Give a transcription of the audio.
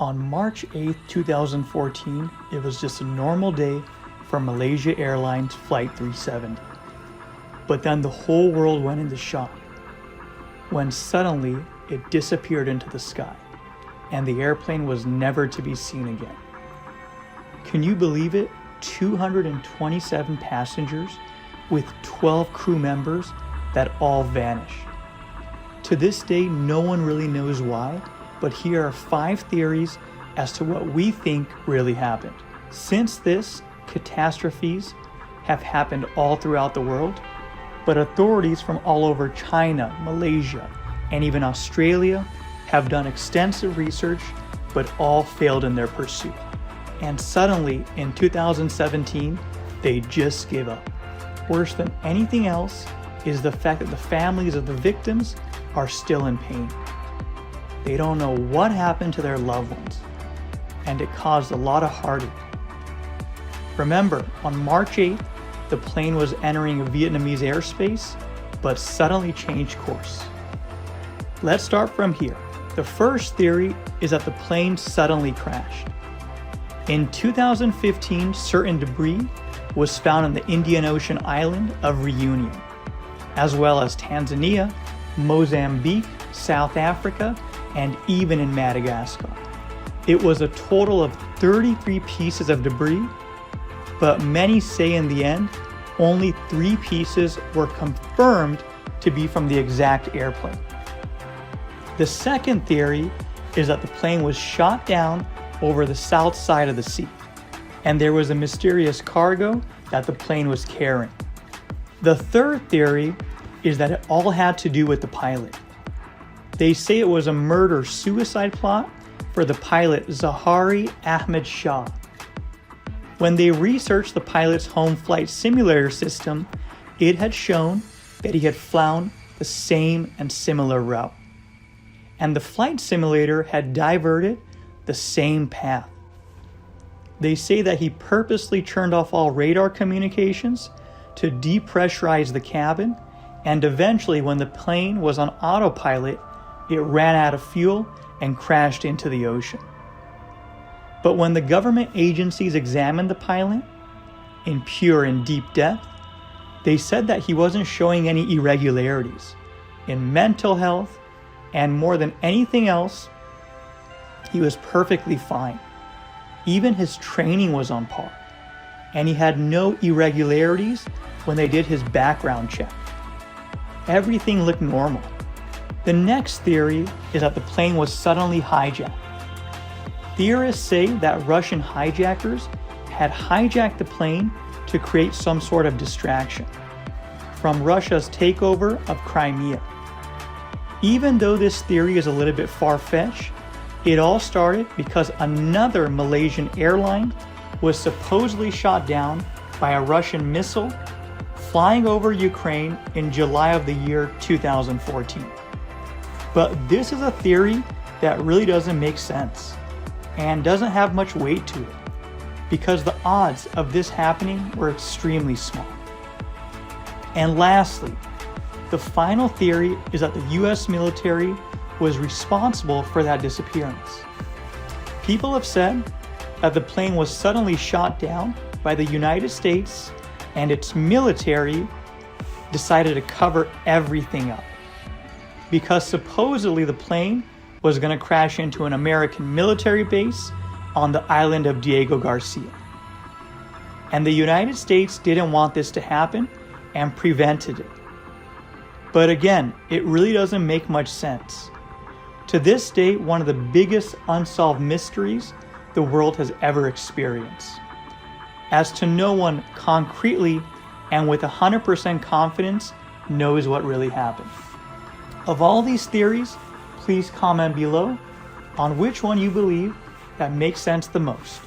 On March 8, 2014, it was just a normal day for Malaysia Airlines Flight 370. But then the whole world went into shock when suddenly it disappeared into the sky and the airplane was never to be seen again. Can you believe it? 227 passengers with 12 crew members that all vanished. To this day, no one really knows why, but here are 5 theories as to what we think really happened. Since this, catastrophes have happened all throughout the world, but authorities from all over China, Malaysia, and even Australia have done extensive research, but all failed in their pursuit. And suddenly, in 2017, they just gave up. Worse than anything else is the fact that the families of the victims are still in pain. They don't know what happened to their loved ones, and it caused a lot of heartache. Remember, on March 8th, the plane was entering Vietnamese airspace, but suddenly changed course. Let's start from here. The first theory is that the plane suddenly crashed. In 2015, certain debris was found on the Indian Ocean island of Reunion, as well as Tanzania, Mozambique, South Africa, and even in Madagascar. It was a total of 33 pieces of debris, but many say in the end, only 3 pieces were confirmed to be from the exact airplane. The second theory is that the plane was shot down over the south side of the sea, and there was a mysterious cargo that the plane was carrying. The third theory is that it all had to do with the pilot. They say it was a murder-suicide plot for the pilot Zahari Ahmed Shah. When they researched the pilot's home flight simulator system, it had shown that he had flown the same and similar route, and the flight simulator had diverted the same path. They say that he purposely turned off all radar communications to depressurize the cabin, and eventually when the plane was on autopilot, it ran out of fuel and crashed into the ocean. But when the government agencies examined the pilot in pure and deep depth, they said that he wasn't showing any irregularities in mental health, and more than anything else, he was perfectly fine. Even his training was on par, and he had no irregularities when they did his background check. Everything looked normal. The next theory is that the plane was suddenly hijacked. Theorists say that Russian hijackers had hijacked the plane to create some sort of distraction from Russia's takeover of Crimea. Even though this theory is a little bit far-fetched, it all started because another Malaysian airline was supposedly shot down by a Russian missile flying over Ukraine in July of the year 2014. But this is a theory that really doesn't make sense and doesn't have much weight to it, because the odds of this happening were extremely small. And lastly, the final theory is that the US military was responsible for that disappearance. People have said that the plane was suddenly shot down by the United States, and its military decided to cover everything up, because supposedly the plane was going to crash into an American military base on the island of Diego Garcia. And the United States didn't want this to happen and prevented it. But again, it really doesn't make much sense. To this day, one of the biggest unsolved mysteries the world has ever experienced, as to no one concretely and with 100% confidence knows what really happened. Of all these theories, please comment below on which one you believe that makes sense the most.